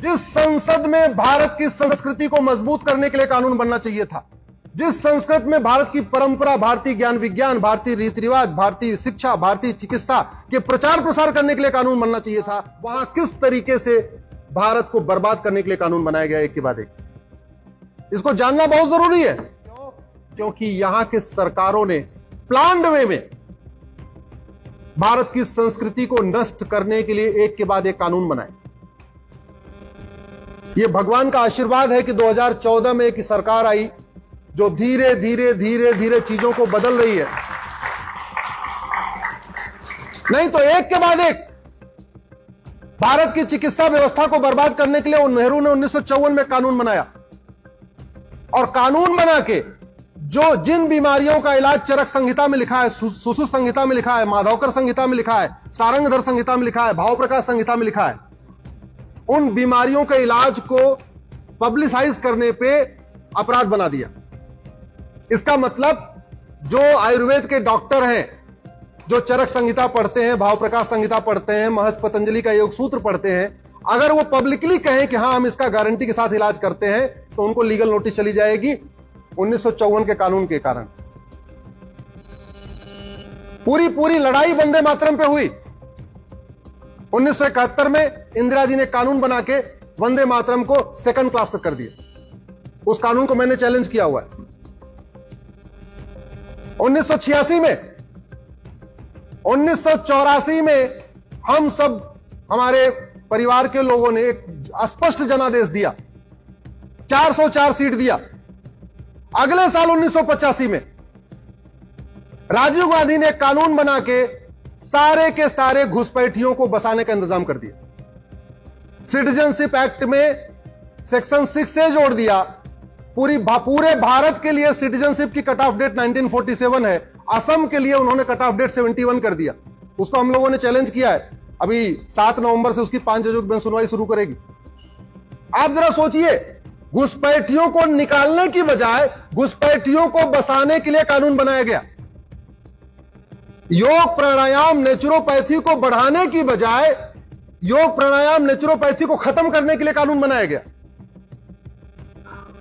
जिस संसद में भारत की संस्कृति को मजबूत करने के लिए कानून बनना चाहिए था, जिस संस्कृत में भारत की परंपरा, भारतीय ज्ञान विज्ञान, भारतीय रीति रिवाज, भारतीय शिक्षा, भारतीय चिकित्सा के प्रचार प्रसार करने के लिए कानून बनना चाहिए था, वहां किस तरीके से भारत को बर्बाद करने के लिए कानून बनाया गया, एक के बाद एक। इसको जानना बहुत जरूरी है। क्योंकि यहां के सरकारों ने प्लान्ड वे में भारत की संस्कृति को नष्ट करने के लिए एक के बाद एक कानून बनाए। यह भगवान का आशीर्वाद है कि 2014 में एक सरकार आई जो धीरे धीरे धीरे धीरे चीजों को बदल रही है। नहीं तो एक के बाद एक भारत की चिकित्सा व्यवस्था को बर्बाद करने के लिए नेहरू ने 1954 में कानून बनाया, और कानून बना के जो जिन बीमारियों का इलाज चरक संहिता में लिखा है, सुश्रुत संहिता में लिखा है, माधवकर संहिता में लिखा है, सारंगधर संहिता में लिखा है, भाव प्रकाश संहिता में लिखा है, उन बीमारियों के इलाज को पब्लिसाइज करने पे अपराध बना दिया। इसका मतलब जो आयुर्वेद के डॉक्टर हैं, जो चरक संहिता पढ़ते हैं, भाव प्रकाश संहिता पढ़ते हैं, महर्षि पतंजलि का योग सूत्र पढ़ते हैं, अगर वो पब्लिकली कहें कि हां हम इसका गारंटी के साथ इलाज करते हैं, तो उनको लीगल नोटिस चली जाएगी 1954 के कानून के कारण। पूरी लड़ाई वंदे मातरम पे हुई। 1971 में इंदिरा जी ने कानून बना के वंदे मातरम को सेकंड क्लास तक कर दिया। उस कानून को मैंने चैलेंज किया हुआ है। 1986 में हम सब, हमारे परिवार के लोगों ने एक स्पष्ट जनादेश दिया, 404 सीट दिया। अगले साल 1985 में राजीव गांधी ने कानून बना के सारे के सारे घुसपैठियों को बसाने का इंतजाम कर दिया। सिटीजनशिप एक्ट में सेक्शन 6 जोड़ दिया। पूरे भारत के लिए सिटीजनशिप की कट ऑफ डेट 1947 है। असम के लिए उन्होंने कट ऑफ डेट 71 कर दिया। उसको हम लोगों ने चैलेंज किया है। अभी 7 नवंबर से उसकी 5 जजों की बेंच सुनवाई शुरू करेगी। आप जरा सोचिए, घुसपैठियों को निकालने की बजाय घुसपैठियों को बसाने के लिए कानून बनाया गया। योग प्राणायाम नेचुरोपैथी को बढ़ाने की बजाय योग प्राणायाम नेचुरोपैथी को खत्म करने के लिए कानून बनाया गया।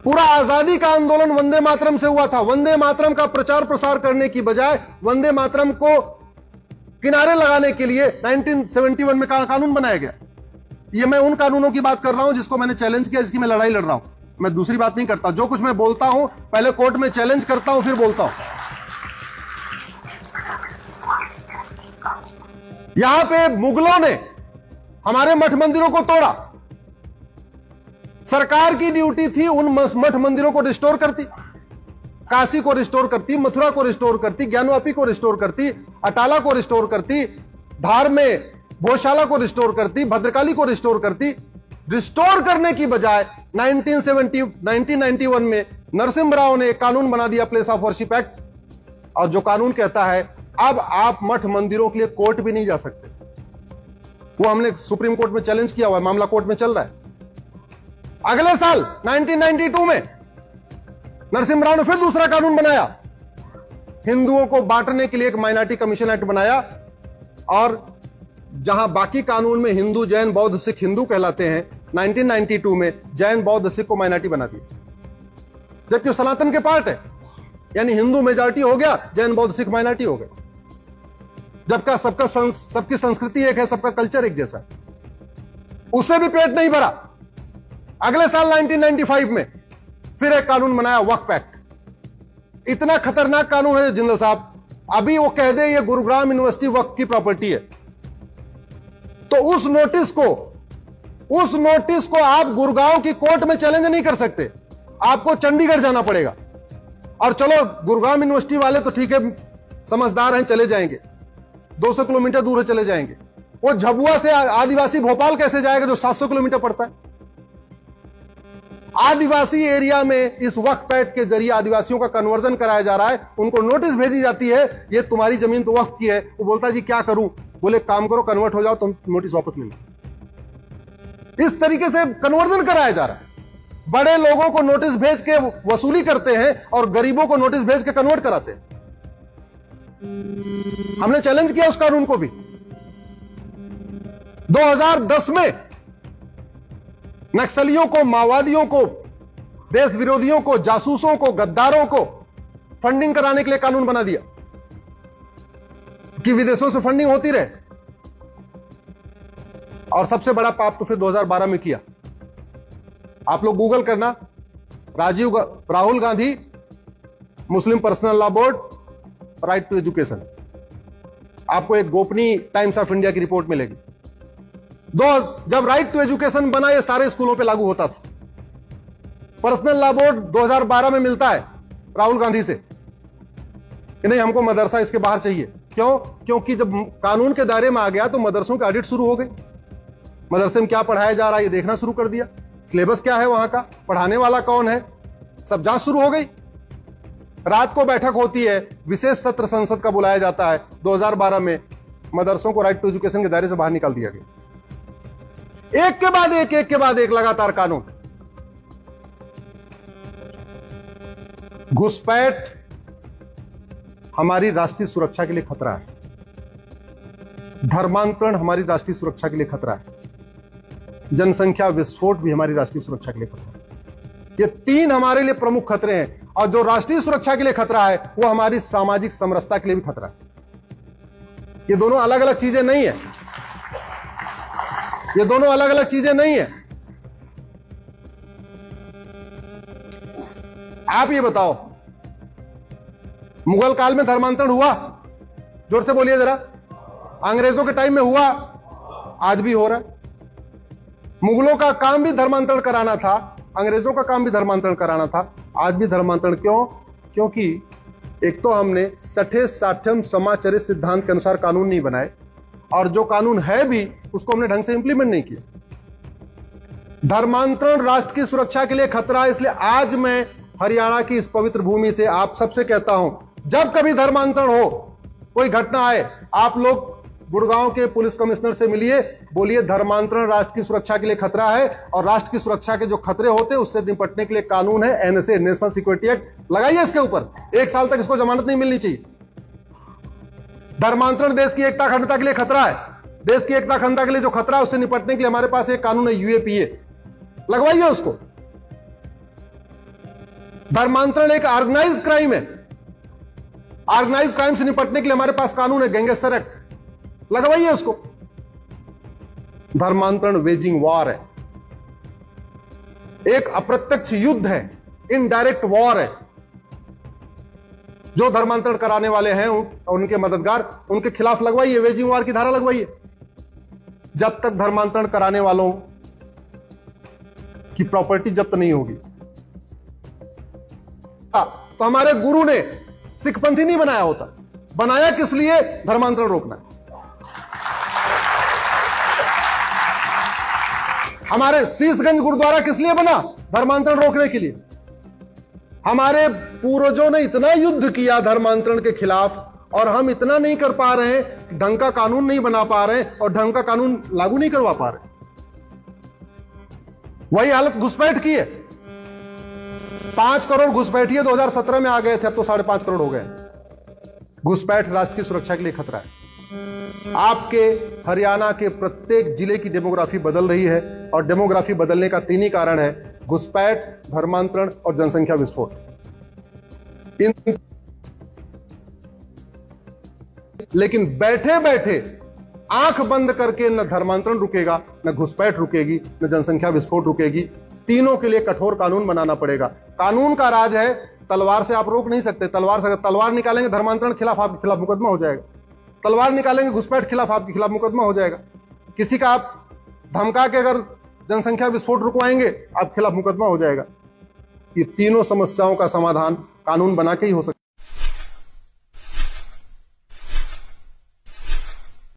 पूरा आजादी का आंदोलन वंदे मातरम से हुआ था। वंदे मातरम का प्रचार प्रसार करने की बजाय वंदे मातरम को किनारे लगाने के लिए 1971 में कानून बनाया गया। ये मैं उन कानूनों की बात कर रहा हूं जिसको मैंने चैलेंज किया, जिसकी मैं लड़ाई लड़ रहा हूं। मैं दूसरी बात नहीं करता। जो कुछ मैं बोलता हूं पहले कोर्ट में चैलेंज करता हूं, फिर बोलता हूं। यहां पे मुगलों ने हमारे मठ मंदिरों को तोड़ा। सरकार की ड्यूटी थी उन मठ मंदिरों को रिस्टोर करती, काशी को रिस्टोर करती, मथुरा को रिस्टोर करती, ज्ञानवापी को रिस्टोर करती, अटाला को रिस्टोर करती, धार में भोजशाला को रिस्टोर करती, भद्रकाली को रिस्टोर करती। रिस्टोर करने की बजाय 1991 में नरसिम्हा राव ने एक कानून बना दिया, प्लेस ऑफ वर्शिप एक्ट, और जो कानून कहता है अब आप मठ मंदिरों के लिए कोर्ट भी नहीं जा सकते। वो हमने सुप्रीम कोर्ट में चैलेंज किया हुआ है, मामला कोर्ट में चल रहा है। अगले साल 1992 में नरसिम्हा राव ने फिर दूसरा कानून बनाया, हिंदुओं को बांटने के लिए एक माइनॉरिटी कमीशन एक्ट बनाया, और जहां बाकी कानून में हिंदू जैन बौद्ध सिख हिंदू कहलाते हैं, 1992 में जैन बौद्ध सिख को माइनॉरिटी बना दिया, जबकि सनातन के पार्ट है। यानी हिंदू मेजॉरिटी हो गया, जैन बौद्ध सिख माइनॉरिटी हो गए, जबकि सबकी संस्कृति एक है, सबका कल्चर एक जैसा। उससे भी पेट नहीं भरा। अगले साल 1995 में फिर एक कानून बनाया, वक्फ एक्ट। इतना खतरनाक कानून है जिंदल साहब, अभी वो कह दे ये गुरुग्राम यूनिवर्सिटी वक्फ की प्रॉपर्टी है, तो उस नोटिस को आप गुड़गांव की कोर्ट में चैलेंज नहीं कर सकते, आपको चंडीगढ़ जाना पड़ेगा। और चलो गुरुग्राम यूनिवर्सिटी वाले तो ठीक है, समझदार हैं, चले जाएंगे, 200 किलोमीटर दूर चले जाएंगे। वो झबुआ से आदिवासी भोपाल कैसे जाएगा जो 700 किलोमीटर पड़ता है? आदिवासी एरिया में इस वक्फ एक्ट के जरिए आदिवासियों का कन्वर्जन कराया जा रहा है। उनको नोटिस भेजी जाती है, ये तुम्हारी जमीन तो वक्फ की है। वो बोलता है जी क्या करूं? बोले काम करो, कन्वर्ट हो जाओ, तुम नोटिस वापस ले लो। इस तरीके से कन्वर्जन कराया जा रहा है। बड़े लोगों को नोटिस भेज के वसूली करते हैं और गरीबों को नोटिस भेज के कन्वर्ट कराते हैं। हमने चैलेंज किया उस कानून को भी। 2010 में नक्सलियों को, माओवादियों को, देश विरोधियों को, जासूसों को, गद्दारों को फंडिंग कराने के लिए कानून बना दिया कि विदेशों से फंडिंग होती रहे। और सबसे बड़ा पाप तो फिर 2012 में किया। आप लोग गूगल करना, Rahul Gandhi, Muslim personal law board, right to education, आपको एक गोपनीय टाइम्स ऑफ इंडिया की रिपोर्ट मिलेगी। जब राइट टू एजुकेशन बना, ये सारे स्कूलों पे लागू होता था। पर्सनल लॉ बोर्ड 2012 में मिलता है राहुल गांधी से कि नहीं, हमको मदरसा इसके बाहर चाहिए। क्यों? क्योंकि जब कानून के दायरे में आ गया तो मदरसों की ऑडिट शुरू हो गई। मदरसे में क्या पढ़ाया जा रहा है ये देखना शुरू कर दिया, सिलेबस क्या है वहां का, पढ़ाने वाला कौन है, सब जांच शुरू हो गई। रात को बैठक होती है, विशेष सत्र संसद का बुलाया जाता है। 2012 में मदरसों को राइट टू एजुकेशन के दायरे से बाहर निकाल दिया गया। एक के बाद एक लगातार कानून। घुसपैठ हमारी राष्ट्रीय सुरक्षा के लिए खतरा है। धर्मांतरण हमारी राष्ट्रीय सुरक्षा के लिए खतरा है। जनसंख्या विस्फोट भी हमारी राष्ट्रीय सुरक्षा के लिए खतरा है। ये तीन हमारे लिए प्रमुख खतरे हैं। और जो राष्ट्रीय सुरक्षा के लिए खतरा है वो हमारी सामाजिक समरसता के लिए भी खतरा है। ये दोनों अलग अलग चीजें नहीं है। ये दोनों अलग अलग चीजें नहीं है। आप ये बताओ, मुगल काल में धर्मांतरण हुआ? जोर से बोलिए जरा। अंग्रेजों के टाइम में हुआ? आज भी हो रहा है। मुगलों का काम भी धर्मांतरण कराना था, अंग्रेजों का काम भी धर्मांतरण कराना था, आज भी धर्मांतरण। क्यों? क्योंकि एक तो हमने सठे साठ्यम समाचरित सिद्धांत के अनुसार कानून नहीं बनाए, और जो कानून है भी उसको हमने ढंग से इंप्लीमेंट नहीं किया। धर्मांतरण राष्ट्र की सुरक्षा के लिए खतरा है। इसलिए आज मैं हरियाणा की इस पवित्र भूमि से आप सबसे कहता हूं, जब कभी धर्मांतरण हो, कोई घटना आए, आप लोग गुड़गांव के पुलिस कमिश्नर से मिलिए, बोलिए धर्मांतरण राष्ट्र की सुरक्षा के लिए खतरा है, और राष्ट्र की सुरक्षा के जो खतरे होते हैं उससे निपटने के लिए कानून है, एनएसए, नेशनल सिक्योरिटी एक्ट, लगाइए इसके ऊपर। 1 साल तक इसको जमानत नहीं मिलनी चाहिए। धर्मांतरण देश की एकता अखंडता के लिए खतरा है। देश की एकता अखंडता के लिए जो खतरा है उससे निपटने के लिए हमारे पास एक कानून है, यूएपीए, लगवाइए उसको। धर्मांतरण एक ऑर्गेनाइज क्राइम है। ऑर्गेनाइज क्राइम से निपटने के लिए हमारे पास कानून है, गैंगस्टर एक्ट, लगवाइए उसको। धर्मांतरण वेजिंग वॉर है, एक अप्रत्यक्ष युद्ध है, इनडायरेक्ट वॉर है। जो धर्मांतरण कराने वाले हैं उनके मददगार, उनके खिलाफ लगवाइए, वेजिंग वॉर की धारा लगवाइए। जब तक धर्मांतरण कराने वालों की प्रॉपर्टी जब्त नहीं होगी। तो हमारे गुरु ने सिखपंथी नहीं बनाया होता। बनाया किस लिए? धर्मांतरण रोकना। हमारे शीशगंज गुरुद्वारा किस लिए बना? धर्मांतरण रोकने के लिए। हमारे पूर्वजों ने इतना युद्ध किया धर्मांतरण के खिलाफ, और हम इतना नहीं कर पा रहे हैं, ढंग का कानून नहीं बना पा रहे हैं और ढंग का कानून लागू नहीं करवा पा रहे। वही हालत घुसपैठ की है। 5 करोड़ घुसपैठिए 2017 में आ गए थे, अब तो 5.5 करोड़ हो गए। घुसपैठ राष्ट्र की सुरक्षा के लिए खतरा है। आपके हरियाणा के प्रत्येक जिले की डेमोग्राफी बदल रही है, और डेमोग्राफी बदलने का 3 ही कारण है, घुसपैठ, धर्मांतरण और जनसंख्या विस्फोट। लेकिन बैठे बैठे आंख बंद करके न धर्मांतरण रुकेगा, न घुसपैठ रुकेगी, न जनसंख्या विस्फोट रुकेगी। तीनों के लिए कठोर कानून बनाना पड़ेगा। कानून का राज है, तलवार से आप रोक नहीं सकते। तलवार से अगर तलवार निकालेंगे धर्मांतरण खिलाफ, आपके खिलाफ मुकदमा हो जाएगा। तलवार निकालेंगे घुसपैठ खिलाफ, आपके खिलाफ मुकदमा हो जाएगा। किसी का आप धमका के अगर जनसंख्या विस्फोट रुकवाएंगे, आपके खिलाफ मुकदमा हो जाएगा। ये तीनों समस्याओं का समाधान कानून बना के ही हो सकता है।